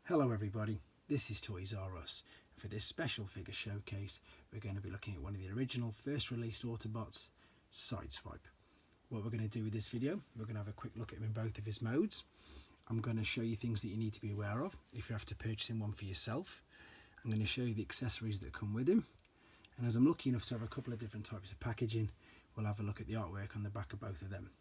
Hello everybody, this is Toys R Us. For this special figure showcase, we're going to be looking at one of the original first released Autobots, Sideswipe. What we're going to do with this video, we're going to have a quick look at him in both of his modes. I'm going to show you things that you need to be aware of if you have to purchase him one for yourself. I'm going to show you the accessories that come with him. And as I'm lucky enough to have a couple of different types of packaging, we'll have a look at the artwork on the back of both of them.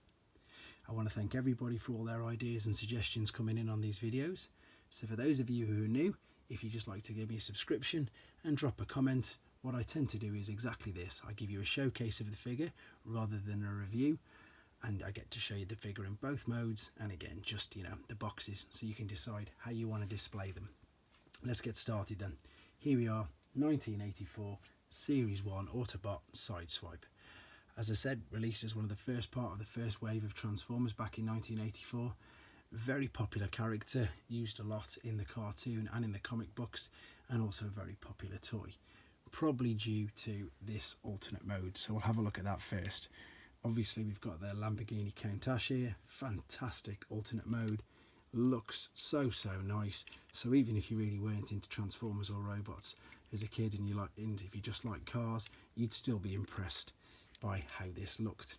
I want to thank everybody for all their ideas and suggestions coming in on these videos. So for those of you who are new, if you'd just like to give me a subscription and drop a comment, what I tend to do is exactly this. I give you a showcase of the figure rather than a review, and I get to show you the figure in both modes, and again, just, the boxes, so you can decide how you want to display them. Let's get started then. Here we are, 1984, Series 1 Autobot Sideswipe. As I said, released as one of the first part of the first wave of Transformers back in 1984. Very popular character, used a lot in the cartoon and in the comic books, and also a very popular toy. Probably due to this alternate mode, so we'll have a look at that first. Obviously we've got the Lamborghini Countach here, fantastic alternate mode, looks so nice. So even if you really weren't into Transformers or robots as a kid, and if you just like cars, you'd still be impressed by how this looked.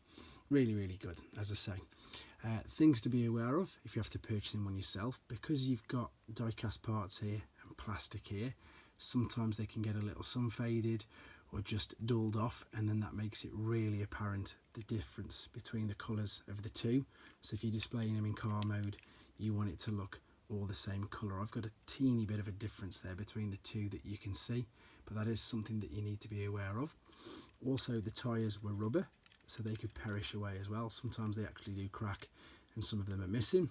Really good, as I say. Things to be aware of if you have to purchase them one yourself, because you've got die-cast parts here and plastic here, sometimes they can get a little sun faded or just dulled off, and then that makes it really apparent the difference between the colours of the two. So if you're displaying them in car mode, you want it to look all the same colour. I've got a teeny bit of a difference there between the two that you can see, but that is something that you need to be aware of. Also, the tyres were rubber, so they could perish away as well. Sometimes they actually do crack, and some of them are missing.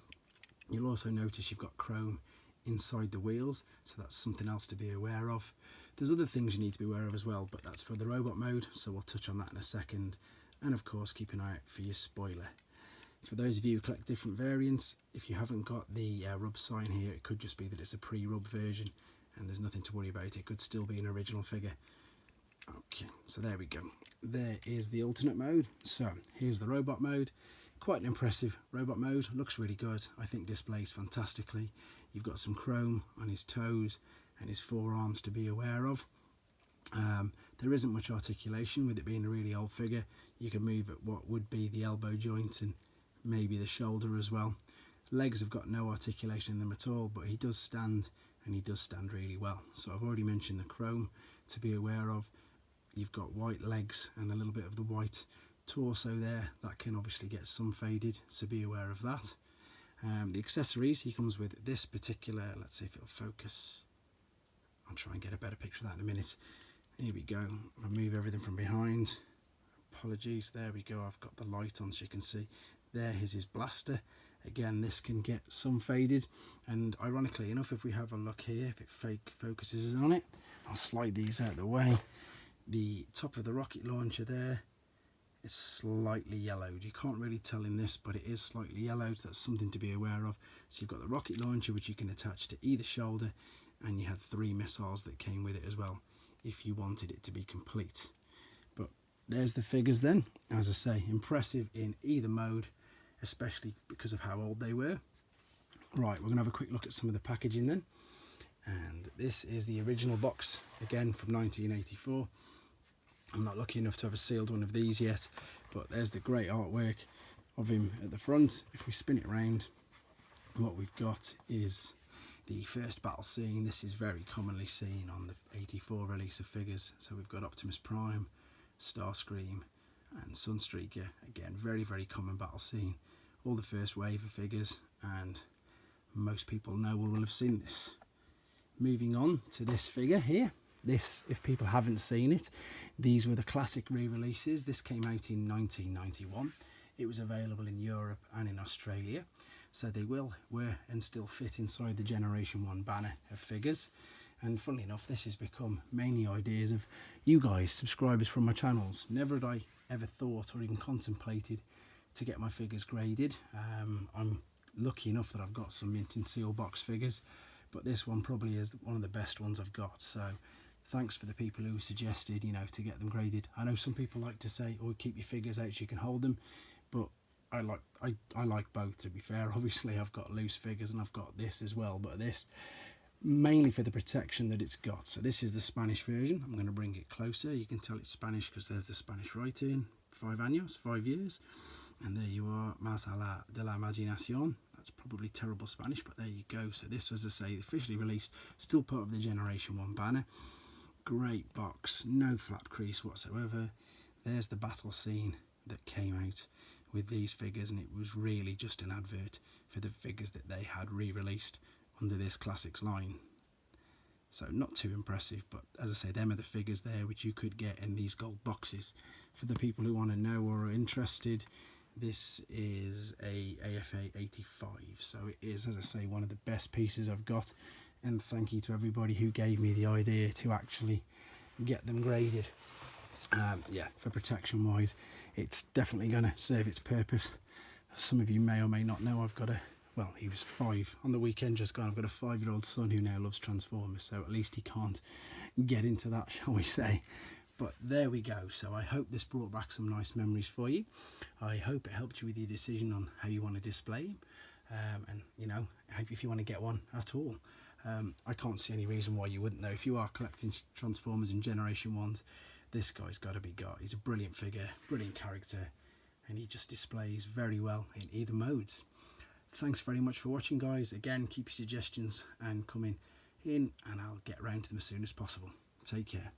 You'll also notice you've got chrome inside the wheels, so that's something else to be aware of. There's other things you need to be aware of as well, but that's for the robot mode, so we'll touch on that in a second. And of course, keep an eye out for your spoiler. For those of you who collect different variants, if you haven't got the rub sign here, it could just be that it's a pre-rub version, and there's nothing to worry about. It could still be an original figure. Okay, so there we go. There is the alternate mode. So here's the robot mode. Quite an impressive robot mode. Looks really good. I think displays fantastically. You've got some chrome on his toes and his forearms to be aware of. There isn't much articulation with it being a really old figure. You can move at what would be the elbow joint and maybe the shoulder as well. Legs have got no articulation in them at all, but he does stand, and he does stand really well. So I've already mentioned the chrome to be aware of. You've got white legs and a little bit of the white torso there. That can obviously get sun faded, so be aware of that. The accessories, he comes with this particular, let's see if it'll focus. I'll try and get a better picture of that in a minute. Here we go. I'll move everything from behind. Apologies, there we go. I've got the light on so you can see. There is his blaster. Again, this can get sun faded, and ironically enough, if we have a look here, if it focuses on it, I'll slide these out of the way. The top of the rocket launcher there is slightly yellowed. You can't really tell in this, but it is slightly yellowed, so that's something to be aware of. So you've got the rocket launcher, which you can attach to either shoulder, and you had 3 missiles that came with it as well, if you wanted it to be complete. But there's the figures then. As I say, impressive in either mode, especially because of how old they were. Right, we're going to have a quick look at some of the packaging then. And this is the original box, again from 1984. I'm not lucky enough to have a sealed one of these yet, but there's the great artwork of him at the front. If we spin it around, what we've got is the first battle scene. This is very commonly seen on the 84 release of figures. So we've got Optimus Prime, Starscream and Sunstreaker. Again, very common battle scene. All the first wave of figures, and most people will have seen this. Moving on to this figure here. This, if people haven't seen it, these were the classic re-releases. This came out in 1991. It was available in Europe and in Australia. So they were and still fit inside the Generation 1 banner of figures. And funnily enough, this has become mainly ideas of you guys, subscribers from my channels. Never had I ever thought or even contemplated to get my figures graded. I'm lucky enough that I've got some mint and seal box figures, but this one probably is one of the best ones I've got. So thanks for the people who suggested, to get them graded. I know some people like to say, oh, keep your figures out so you can hold them, but I like both, to be fair. Obviously I've got loose figures and I've got this as well, but this mainly for the protection that it's got. So this is the Spanish version. I'm going to bring it closer. You can tell it's Spanish because there's the Spanish writing, 5 años, 5 years. And there you are, Más allá de la imaginación. That's probably terrible Spanish, but there you go. So this was, as I say, officially released, still part of the Generation 1 banner. Great box, no flap crease whatsoever. There's the battle scene that came out with these figures, and it was really just an advert for the figures that they had re-released under this Classics line. So not too impressive, but as I say, them are the figures there which you could get in these gold boxes. For the people who want to know or are interested, this is a AFA 85, so it is, as I say, one of the best pieces I've got, and thank you to everybody who gave me the idea to actually get them graded. Yeah, for protection wise, it's definitely going to serve its purpose. Some of you may or may not know, I've got a, well, he was 5 on the weekend just gone. I've got a 5-year-old son who now loves Transformers, so at least he can't get into that, shall we say. But there we go. So I hope this brought back some nice memories for you. I hope it helped you with your decision on how you want to display him, and you know, if you want to get one at all. I can't see any reason why you wouldn't, though. If you are collecting Transformers in Generation 1s, this guy's got to be got. He's a brilliant figure, brilliant character, and he just displays very well in either modes. Thanks very much for watching, guys. Again, keep your suggestions and coming in, and I'll get around to them as soon as possible. Take care.